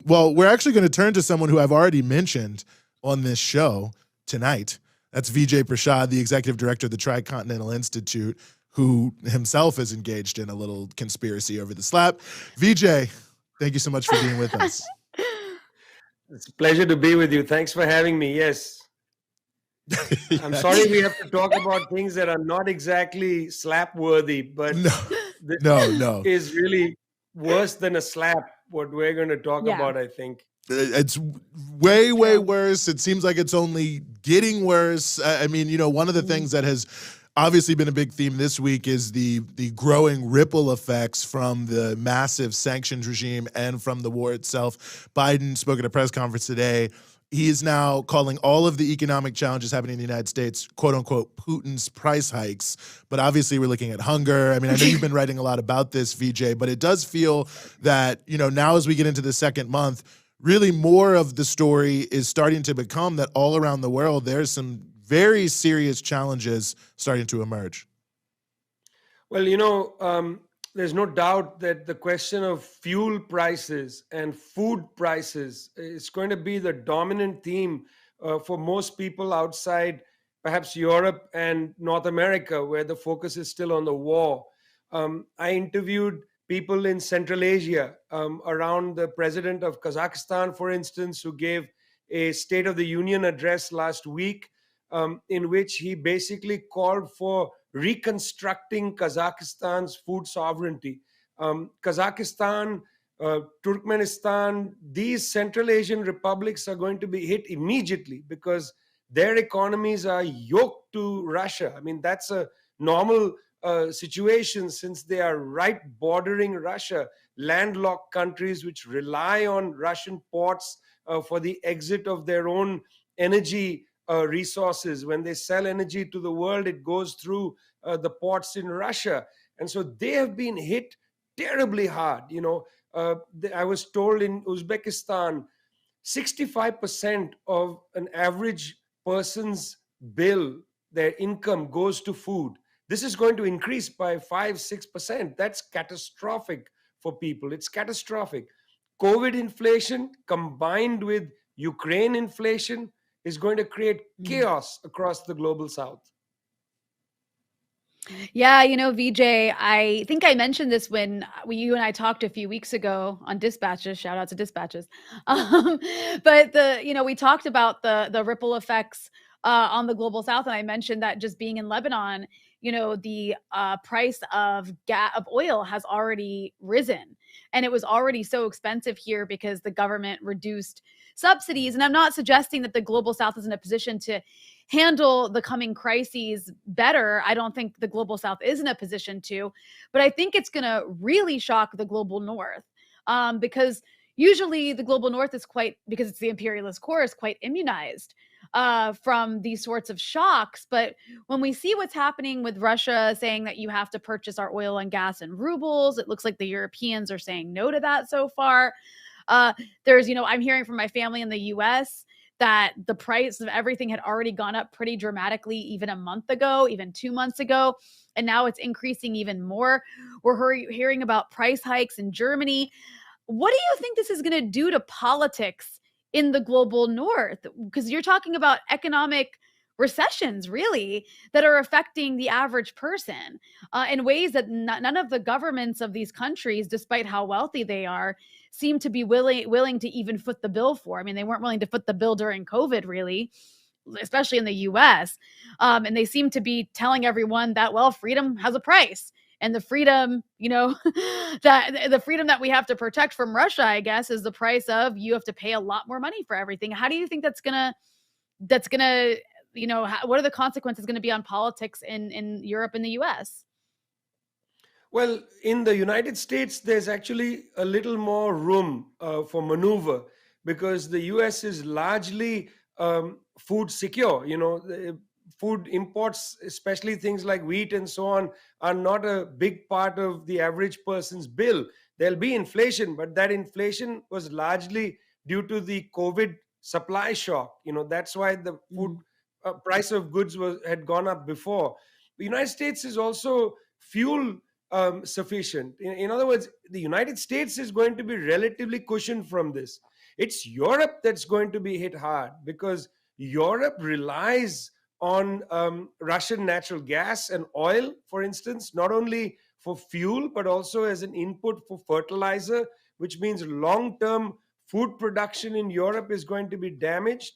Well, we're actually going to turn to someone who I've already mentioned on this show tonight. That's Vijay Prashad, the executive director of the Tricontinental Institute, who himself is engaged in a little conspiracy over the slap. Vijay, thank you so much for being with us. It's a pleasure to be with you. Thanks for having me. Yes. I'm sorry we have to talk about things that are not exactly slap worthy, but this No. is really worse than a slap, what we're going to talk about, I think. It's way worse. It seems like it's only getting worse. I mean, one of the things that has obviously been a big theme this week is the growing ripple effects from the massive sanctions regime and from the war itself. Biden spoke at a press conference today. He is now calling all of the economic challenges happening in the United States, quote unquote, Putin's price hikes. But obviously we're looking at hunger. I mean, I know you've been writing a lot about this, Vijay, but it does feel that, now as we get into the second month, really more of the story is starting to become that all around the world, there's some very serious challenges starting to emerge. Well, there's no doubt that the question of fuel prices and food prices is going to be the dominant theme for most people outside perhaps Europe and North America, where the focus is still on the war. I interviewed people in Central Asia, around the president of Kazakhstan, for instance, who gave a State of the Union address last week, in which he basically called for reconstructing Kazakhstan's food sovereignty. Kazakhstan, Turkmenistan, these Central Asian republics are going to be hit immediately because their economies are yoked to Russia. I mean, that's a normal situation since they are right bordering Russia, landlocked countries which rely on Russian ports for the exit of their own energy resources. When they sell energy to the world, it goes through the ports in Russia. And so they have been hit terribly hard. I was told in Uzbekistan, 65% of an average person's bill, their income, goes to food. This is going to increase by 5-6%. That's catastrophic for people. It's catastrophic. COVID inflation combined with Ukraine inflation is going to create chaos across the global south. Yeah, Vijay, I think I mentioned this when you and I talked a few weeks ago on Dispatches. Shout out to Dispatches. But we talked about the ripple effects on the global south, and I mentioned that just being in Lebanon, the price of oil has already risen, and it was already so expensive here because the government reduced subsidies. And I'm not suggesting that the global south is in a position to handle the coming crises better. I don't think the global south is in a position to, but I think it's going to really shock the global north, because usually the global north is because it's the imperialist core, is quite immunized from these sorts of shocks. But when we see what's happening with Russia saying that you have to purchase our oil and gas in rubles, it looks like the Europeans are saying no to that so far. I'm hearing from my family in the US that the price of everything had already gone up pretty dramatically even a month ago, even 2 months ago, and now it's increasing even more. We're hearing about price hikes in Germany. What do you think this is going to do to politics in the global north? Because you're talking about economic recessions, really, that are affecting the average person in ways that none of the governments of these countries, despite how wealthy they are, seem to be willing to even foot the bill for. I mean, they weren't willing to foot the bill during COVID, really, especially in the US. And they seem to be telling everyone that, well, freedom has a price. And the freedom, the freedom that we have to protect from Russia, I guess, is the price of you have to pay a lot more money for everything. How do you think that's gonna, what are the consequences going to be on politics in Europe and the US? Well, in the United States, there's actually a little more room for maneuver because the US is largely food secure. Food imports, especially things like wheat and so on, are not a big part of the average person's bill. There'll be inflation, but that inflation was largely due to the COVID supply shock. That's why the food price of goods had gone up before. The United States is also fuel sufficient. In other words, the United States is going to be relatively cushioned from this. It's Europe that's going to be hit hard, because Europe relies on Russian natural gas and oil, for instance, not only for fuel, but also as an input for fertilizer, which means long term food production in Europe is going to be damaged.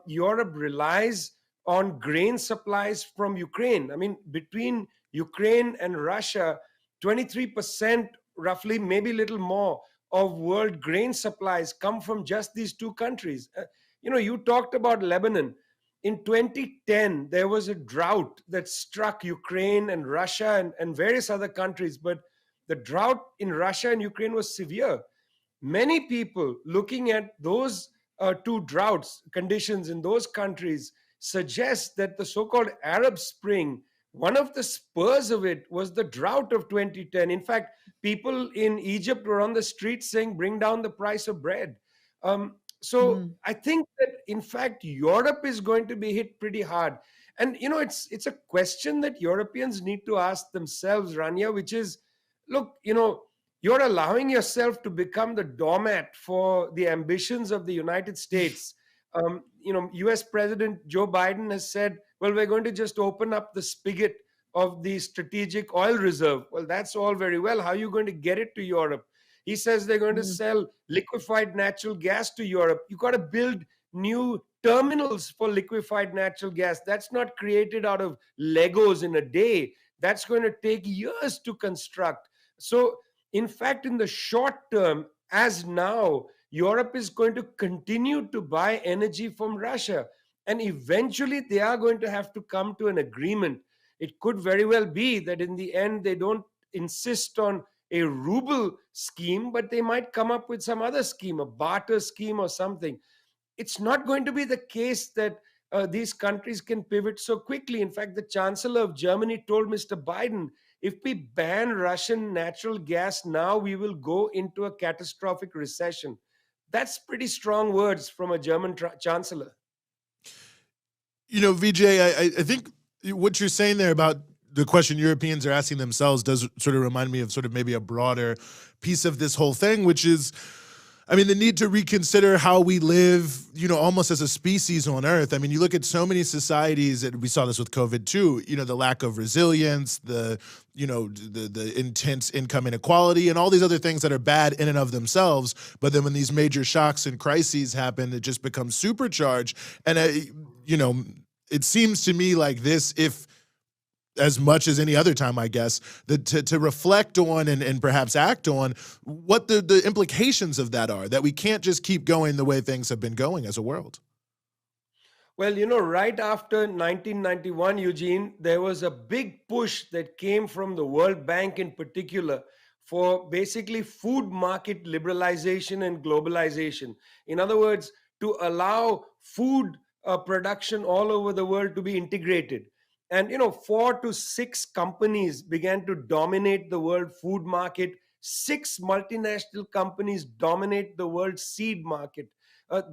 Europe relies on grain supplies from Ukraine. I mean, between Ukraine and Russia, 23% roughly, maybe a little more, of world grain supplies come from just these two countries. You talked about Lebanon. In 2010, there was a drought that struck Ukraine and Russia and various other countries, but the drought in Russia and Ukraine was severe. Many people looking at those two droughts conditions in those countries suggest that the so-called Arab Spring, one of the spurs of it was the drought of 2010. In fact, people in Egypt were on the streets saying, bring down the price of bread. So Mm. I think that in fact Europe is going to be hit pretty hard. And it's a question that Europeans need to ask themselves, Rania, which is, look, you're allowing yourself to become the doormat for the ambitions of the United States. US President Joe Biden has said, well, we're going to just open up the spigot of the strategic oil reserve. Well, that's all very well. How are you going to get it to Europe? He says they're going to Mm. sell liquefied natural gas to Europe. You got to build new terminals for liquefied natural gas. That's not created out of Legos in a day. That's going to take years to construct. So, in fact, in the short term, as now, Europe is going to continue to buy energy from Russia. And eventually, they are going to have to come to an agreement. It could very well be that in the end, they don't insist on a ruble scheme, but they might come up with some other scheme, a barter scheme or something. It's not going to be the case that these countries can pivot so quickly. In fact, the Chancellor of Germany told Mr. Biden, if we ban Russian natural gas now, we will go into a catastrophic recession. That's pretty strong words from a German chancellor. Vijay, I think what you're saying there about the question Europeans are asking themselves does sort of remind me of sort of maybe a broader piece of this whole thing, which is, I mean, the need to reconsider how we live, almost as a species on Earth. I mean, you look at so many societies, and we saw this with COVID too, the lack of resilience, the intense income inequality, and all these other things that are bad in and of themselves. But then when these major shocks and crises happen, it just becomes supercharged. And, it seems to me like this, if as much as any other time, I guess, to reflect on and perhaps act on what the implications of that are, that we can't just keep going the way things have been going as a world. Well, right after 1991, Eugene, there was a big push that came from the World Bank in particular for basically food market liberalization and globalization. In other words, to allow food production all over the world to be integrated. And 4 to 6 companies began to dominate the world food market. 6 multinational companies dominate the world seed market.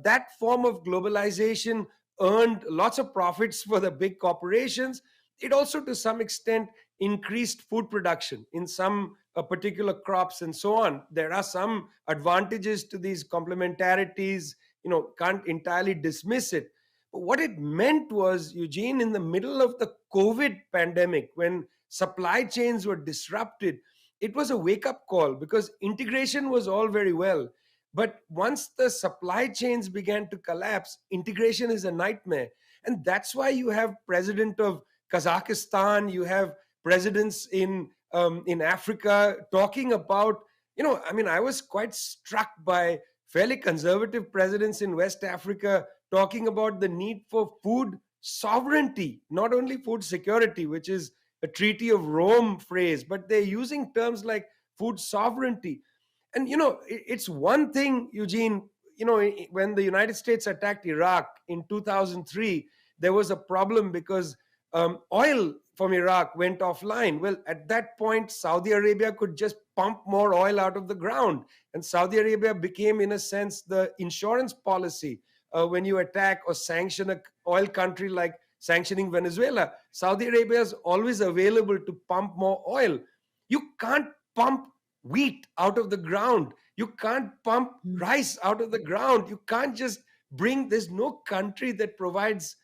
That form of globalization earned lots of profits for the big corporations. It also, to some extent, increased food production in some particular crops and so on. There are some advantages to these complementarities, can't entirely dismiss it. But what it meant was, Eugene, in the middle of the COVID pandemic, when supply chains were disrupted, it was a wake up call, because integration was all very well. But once the supply chains began to collapse, integration is a nightmare. And that's why you have president of Kazakhstan, you have presidents in Africa talking about, I was quite struck by fairly conservative presidents in West Africa talking about the need for food sovereignty, not only food security, which is a Treaty of Rome phrase, but they're using terms like food sovereignty. And it's one thing, Eugene, when the United States attacked Iraq in 2003, there was a problem because oil from Iraq went offline. Well, at that point, Saudi Arabia could just pump more oil out of the ground. And Saudi Arabia became, in a sense, the insurance policy. When you attack or sanction an oil country, like sanctioning Venezuela, Saudi Arabia is always available to pump more oil. You can't pump wheat out of the ground. You can't pump Mm. rice out of the ground. You can't just bring, there's no country that provides,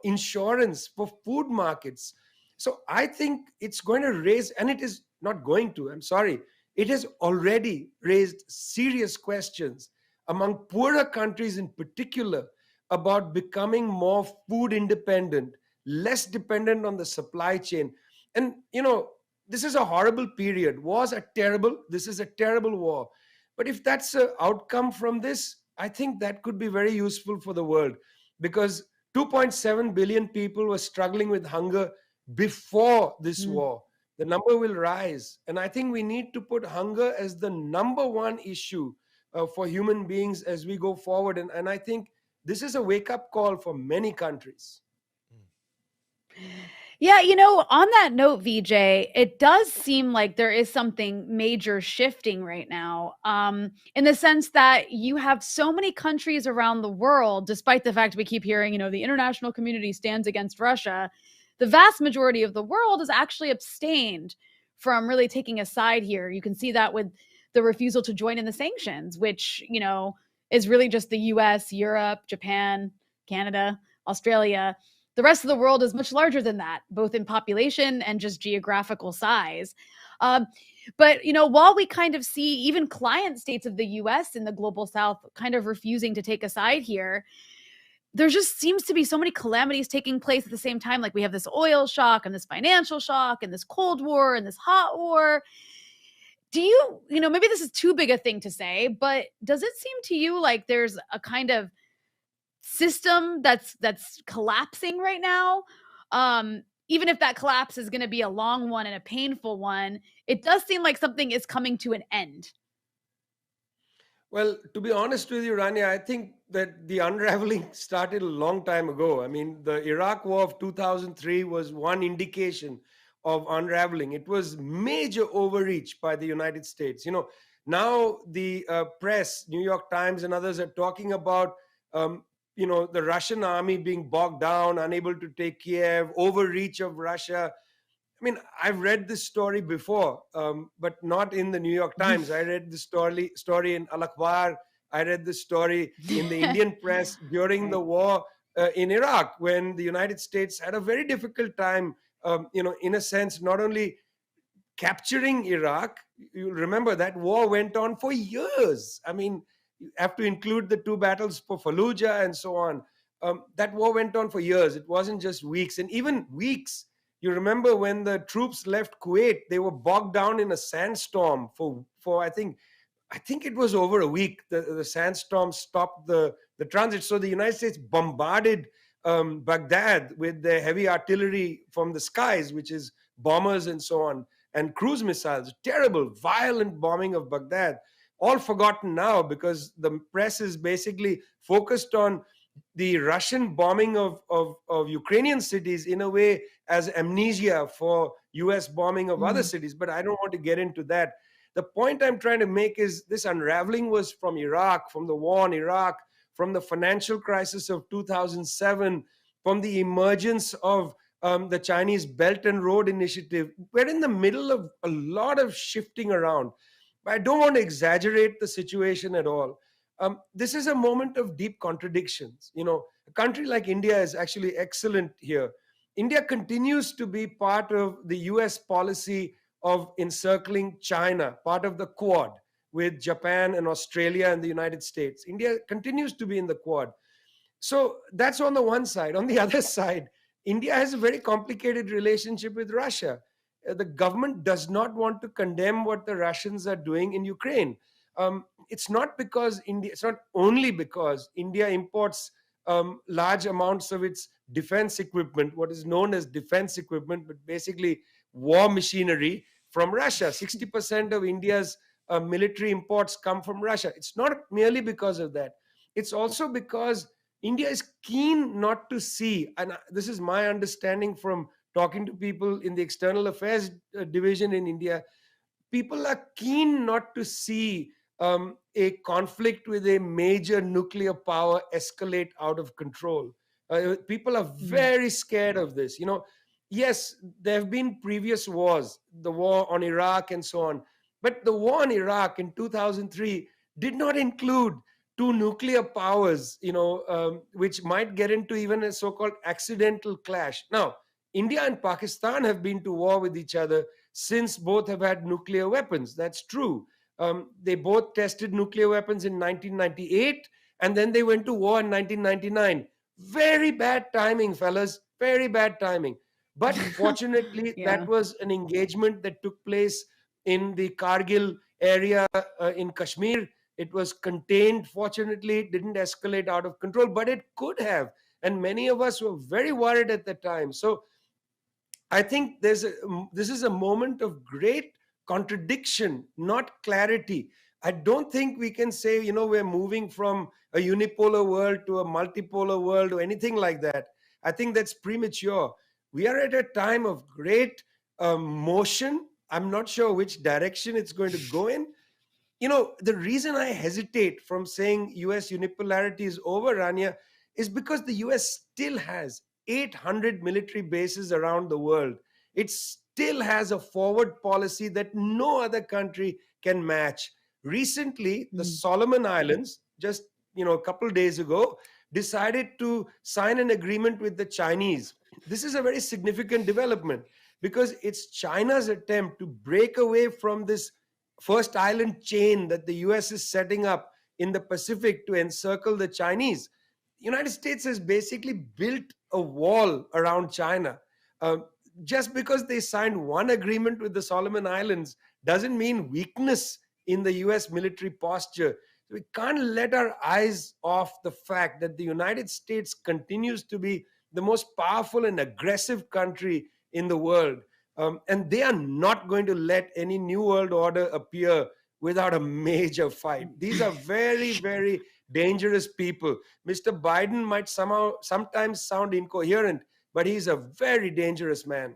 insurance for food markets. So I think it's going to raise, and it is not going to, I'm sorry, it has already raised serious questions among poorer countries in particular about becoming more food independent, less dependent on the supply chain. And, this is a horrible period. Wars are terrible. This is a terrible war. But if that's an outcome from this, I think that could be very useful for the world, because 2.7 billion people were struggling with hunger before this Mm. war. The number will rise. And I think we need to put hunger as the number one issue for human beings as we go forward. And I think this is a wake up call for many countries. Yeah, on that note, VJ, it does seem like there is something major shifting right now, in the sense that you have so many countries around the world, despite the fact we keep hearing, the international community stands against Russia. The vast majority of the world has actually abstained from really taking a side here. You can see that with the refusal to join in the sanctions, which, is really just the US, Europe, Japan, Canada, Australia. The rest of the world is much larger than that, both in population and just geographical size. Um, but while we kind of see even client states of the U.S. in the global South kind of refusing to take a side here, there just seems to be so many calamities taking place at the same time. Like we have this oil shock and this financial shock and this Cold War and this hot war. Do maybe this is too big a thing to say, but does it seem to you like there's a kind of system that's collapsing right now? Even if that collapse is going to be a long one and a painful one, it does seem like something is coming to an end. Well, to be honest with you, Rania, I think that the unraveling started a long time ago. I mean, the Iraq War of 2003 was one indication of unraveling. It was major overreach by the United States. Now the press, New York Times and others are talking about, the Russian army being bogged down, unable to take Kiev, overreach of Russia. I mean, I've read this story before, but not in the New York Times. I read the story in Al Akhbar. I read the story in the Indian press during the Right. war in Iraq, when the United States had a very difficult time, in a sense, not only capturing Iraq. You remember that war went on for years. I mean, you have to include the two battles for Fallujah and so on. That war went on for years. It wasn't just weeks, and even weeks. You remember when the troops left Kuwait, they were bogged down in a sandstorm for I think it was over a week. The sandstorm stopped the transit. So the United States bombarded Baghdad with their heavy artillery from the skies, which is bombers and so on, and cruise missiles. Terrible, violent bombing of Baghdad. All forgotten now because the press is basically focused on the Russian bombing of Ukrainian cities in a way as amnesia for US bombing of other Mm. cities. But I don't want to get into that. The point I'm trying to make is this unraveling was from Iraq, from the war in Iraq, from the financial crisis of 2007, from the emergence of the Chinese Belt and Road Initiative. We're in the middle of a lot of shifting around. But I don't want to exaggerate the situation at all. This is a moment of deep contradictions. A country like India is actually excellent here. India continues to be part of the US policy of encircling China, part of the Quad with Japan and Australia and the United States. India continues to be in the Quad. So that's on the one side. On the other side, India has a very complicated relationship with Russia. The government does not want to condemn what the Russians are doing in Ukraine. It's not because India. It's not only because India imports large amounts of its defense equipment, what is known as defense equipment, but basically war machinery from Russia. 60% of India's military imports come from Russia. It's not merely because of that. It's also because India is keen not to see, and this is my understanding from talking to people in the external affairs division in India, people are keen not to see a conflict with a major nuclear power escalate out of control. People are Mm. very scared of this. yes, there have been previous wars, the war on Iraq and so on. But the war on Iraq in 2003 did not include two nuclear powers, which might get into even a so called accidental clash. Now, India and Pakistan have been to war with each other since both have had nuclear weapons. That's true. They both tested nuclear weapons in 1998 and then they went to war in 1999. Very bad timing, fellas. Very bad timing. But fortunately, Yeah. that was an engagement that took place in the Kargil area in Kashmir. It was contained. Fortunately, it didn't escalate out of control, but it could have. And many of us were very worried at the time. So I think this is a moment of great contradiction, not clarity. I don't think we can say, we're moving from a unipolar world to a multipolar world or anything like that. I think that's premature. We are at a time of great motion. I'm not sure which direction it's going to go in. The reason I hesitate from saying US unipolarity is over, Rania, is because the US still has 800 military bases around the world. It still has a forward policy that no other country can match. Recently, the Mm. Solomon Islands, just a couple days ago, decided to sign an agreement with the Chinese. This is a very significant development because it's China's attempt to break away from this first island chain that the US is setting up in the Pacific to encircle the Chinese. United States has basically built a wall around China. Um, just because they signed one agreement with the Solomon Islands doesn't mean weakness in the US military posture. We can't let our eyes off the fact that the United States continues to be the most powerful and aggressive country in the world. And they are not going to let any new world order appear without a major fight. These are very, very dangerous people. Mr. Biden might sometimes sound incoherent, but he's a very dangerous man.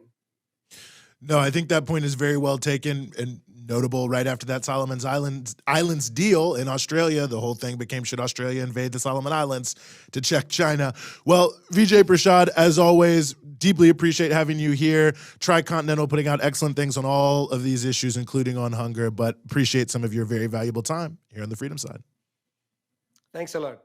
No, I think that point is very well taken and notable. Right after that Solomon Islands deal in Australia, the whole thing became, should Australia invade the Solomon Islands to check China? Well, Vijay Prashad, as always, deeply appreciate having you here. Tricontinental putting out excellent things on all of these issues, including on hunger, but appreciate some of your very valuable time here on the Freedom Side. Thanks a lot.